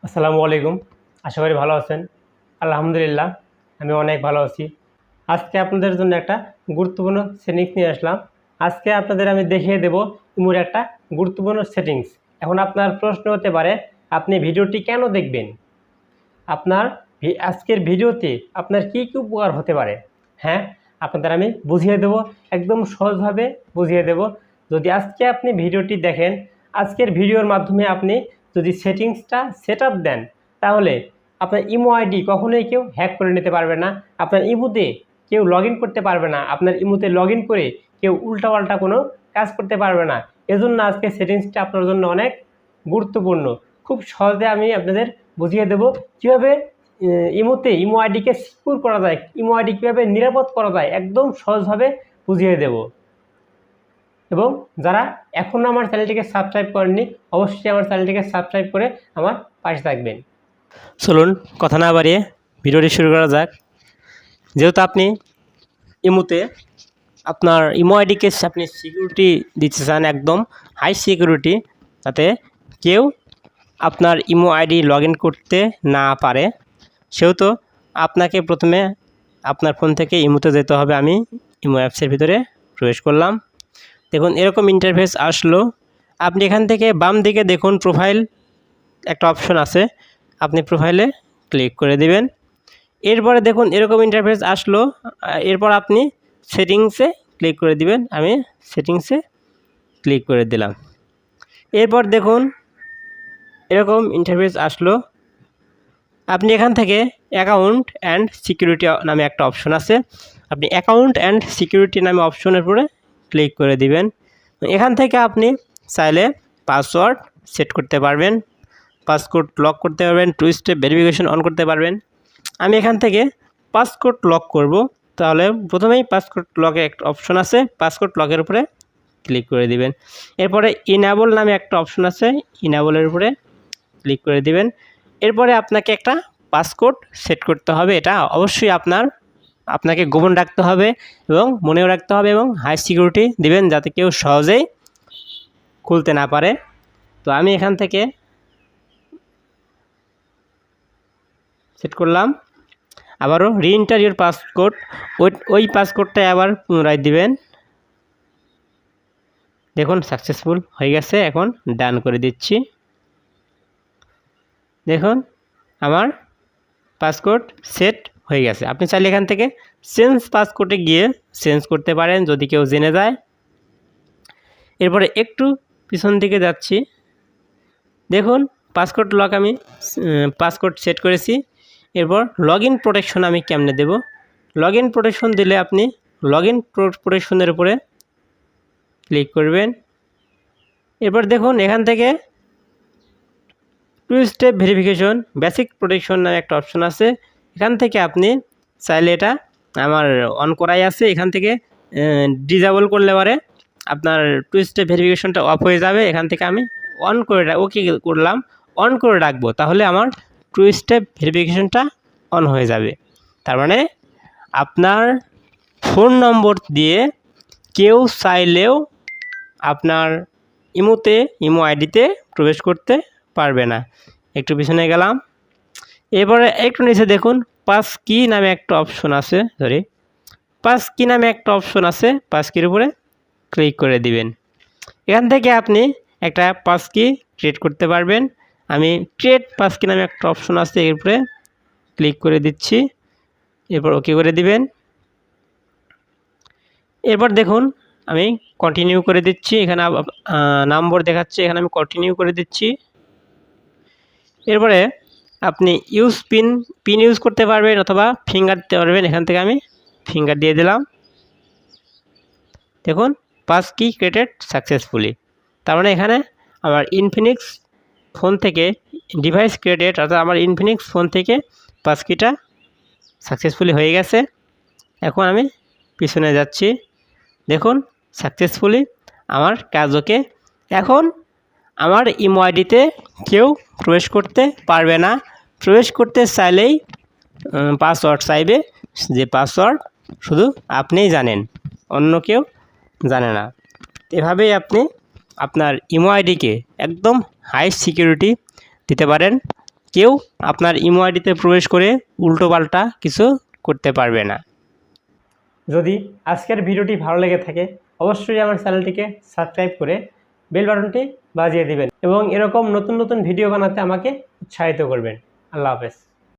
আসসালামু আলাইকুম। আশা করি ভালো আছেন। আলহামদুলিল্লাহ আমি অনেক ভালো আছি। আজকে আপনাদের জন্য একটা গুরুত্বপূর্ণ সেটিংস নিয়ে আসলাম। আজকে আপনাদের আমি দেখিয়ে দেব ইমোর একটা গুরুত্বপূর্ণ সেটিংস। এখন আপনার প্রশ্ন হতে পারে, আপনি ভিডিওটি কেন দেখবেন? আপনার আজকের ভিডিওতে আপনার কি উপকার হতে পারে? হ্যাঁ, আপনাদের আমি বুঝিয়ে দেব, একদম সহজভাবে বুঝিয়ে দেব। যদি আজকে আপনি ভিডিওটি দেখেন, আজকের ভিডিওর মাধ্যমে আপনি যদি সেটিংসটা সেট আপ দেন, তাহলে আপনার ইমো আইডি কখনোই কেউ হ্যাক করে নিতে পারবে না। আপনার ইমোতে কেউ লগ ইন করতে পারবে না। আপনার ইমোতে লগ ইন করে কেউ উল্টাপাল্টা কোনো কাজ করতে পারবে না। এজন্য আজকে সেটিংসটা আপনার জন্য অনেক গুরুত্বপূর্ণ। খুব সহজে আমি আপনাদের বুঝিয়ে দেব কীভাবে ইমো আইডিকে সিকিউর করা যায়, ইমো আইডি কীভাবে নিরাপদ করা যায়, একদম সহজভাবে বুঝিয়ে দেব। এবং যারা এখনও আমার চ্যানেলটিকে সাবস্ক্রাইব করেননি, অবশ্যই আমার চ্যানেলটিকে সাবস্ক্রাইব করে আমার পাশে থাকবেন। চলুন কথা না বাড়িয়ে ভিডিওটি শুরু করা যাক। যেহেতু আপনি ইমোতে আপনার ইমো আইডিকে আপনি সিকিউরিটি দিতে চান, একদম হাই সিকিউরিটি, যাতে কেউ আপনার ইমো আইডি লগ ইন করতে না পারে, সেহেতু আপনাকে প্রথমে আপনার ফোন থেকে ইমোতে যেতে হবে। আমি ইমো অ্যাপসের ভিতরে প্রবেশ করলাম। দেখুন এরকম ইন্টারফেস আসলো। আপনি এখান থেকে বাম দিকে দেখুন প্রোফাইল একটা অপশন আছে, আপনি প্রোফাইলে ক্লিক করে দিবেন। এরপরে দেখুন এরকম ইন্টারফেস আসলো। এরপর আপনি সেটিংসে ক্লিক করে দিবেন। আমি সেটিংসে ক্লিক করে দিলাম। এরপর দেখুন এরকম ইন্টারফেস আসলো। আপনি এখান থেকে অ্যাকাউন্ট অ্যান্ড সিকিউরিটি নামে একটা অপশন আছে, আপনি অ্যাকাউন্ট অ্যান্ড সিকিউরিটি নামে অপশনের উপরে ক্লিক করে দিবেন। এখান থেকে আপনি চাইলে পাসওয়ার্ড সেট করতে পারবেন, পাসওয়ার্ড লক করতে পারবেন, টু স্টেপ ভেরিফিকেশন অন করতে পারবেন। আমি এখান থেকে পাসওয়ার্ড লক করব। তাহলে প্রথমেই পাসওয়ার্ড লকে একটা অপশন আছে, পাসওয়ার্ড লকের উপরে ক্লিক করে দিবেন। এরপরে ইনেবল নামে একটা অপশন আছে, ইনেবলের উপরে ক্লিক করে দিবেন। এরপরে আপনাকে একটা পাসকোড সেট করতে হবে। এটা অবশ্যই আপনাকে গোপন রাখতে হবে এবং মনেও রাখতে হবে, এবং হাই সিকিউরিটি দিবেন যাতে কেউ সহজেই খুলতে না পারে। তো আমি এখান থেকে সেট করলাম। আবারও রিএন্টার ইউর পাসকোড, ওই পাসকোডটাই আবার পুনরায় দিবেন। দেখুন সাকসেসফুল হয়ে গেছে। এখন ডান করে দিচ্ছি। দেখুন আমার পাসকোড সেট হয়ে গেছে। আপনি চাইলে এখান থেকে চেঞ্জ পাসকোডে গিয়ে চেঞ্জ করতে পারেন যদি কেউ জেনে যায়। এরপরে একটু পিছন দিকে যাচ্ছি। দেখুন পাসকোড লক আমি পাসকোড সেট করেছি। এরপর লগ ইন প্রোটেকশন আমি কেমনে দেব? লগ ইন প্রোটেকশন দিলে আপনি লগ ইন প্রোটেকশনের উপরে ক্লিক করবেন। এরপর দেখুন এখান থেকে two step verification basic protection নামে একটা অপশন আছে। এখান থেকে আপনি চাইলে, এটা আমার অন করাই আছে, এখান থেকে ডিসেবল করলে পরে আপনার টু স্টেপ ভেরিফিকেশনটা অফ হয়ে যাবে। এখান থেকে আমি অন করে ওকে করলাম, অন করে রাখবো, তাহলে আমার টু স্টেপ ভেরিফিকেশনটা অন হয়ে যাবে। তার মানে আপনার ফোন নম্বর দিয়ে কেউ চাইলেও আপনার ইমো আইডিতে প্রবেশ করতে পারবে না। একটু পিছনে গেলাম। এরপরে একটু নিচে দেখুন পাস কি নামে একটা অপশন আছে, পাস কি নামে একটা অপশন আছে, পাস কির উপরে ক্লিক করে দিবেন। এখান থেকে আপনি একটা পাস কি ক্রিয়েট করতে পারবেন। আমি ক্রিয়েট পাস কি নামে একটা অপশন আছে, এর উপরে ক্লিক করে দিচ্ছি। এরপর ওকে করে দিবেন। এরপর দেখুন আমি কন্টিনিউ করে দিচ্ছি। এখানে নম্বর দেখাচ্ছে, এখানে আমি কন্টিনিউ করে দিচ্ছি। এরপরে আপনি পিন ইউজ করতে পারবেন অথবা ফিঙ্গার দিতে পারবেন। এখান থেকে আমি ফিঙ্গার দিয়ে দিলাম। দেখুন পাস কি ক্রিয়েটেড সাকসেসফুলি। তার মানে এখানে আমার ইনফিনিক্স ফোন থেকে ডিভাইস ক্রিয়েটেড, অর্থাৎ আমার ইনফিনিক্স ফোন থেকে পাস কিটা সাকসেসফুলি হয়ে গেছে। এখন আমি পিছনে যাচ্ছি। দেখুন সাকসেসফুলি আমার কাজ ওকে। এখন আমার ইমো আইডিতে কেউ প্রবেশ করতে পারবে না। প্রবেশ করতে চাইলেই পাসওয়ার্ড চাইবে, যে পাসওয়ার্ড শুধু আপনিই জানেন, অন্য কেউ জানে না। এভাবেই আপনি আপনার ইমো আইডিকে একদম হাই সিকিউরিটি দিতে পারেন, কেউ আপনার ইমো আইডিতে প্রবেশ করে উল্টোপাল্টা কিছু করতে পারবে না। যদি আজকের ভিডিওটি ভালো লেগে থাকে অবশ্যই আমার চ্যানেলটিকে সাবস্ক্রাইব করে বেল বাটনটি বাজিয়ে দিবেন এবং এরকম নতুন নতুন ভিডিও বানাতে আমাকে উৎসাহিত করবেন। আল্লাহ হাফেজ।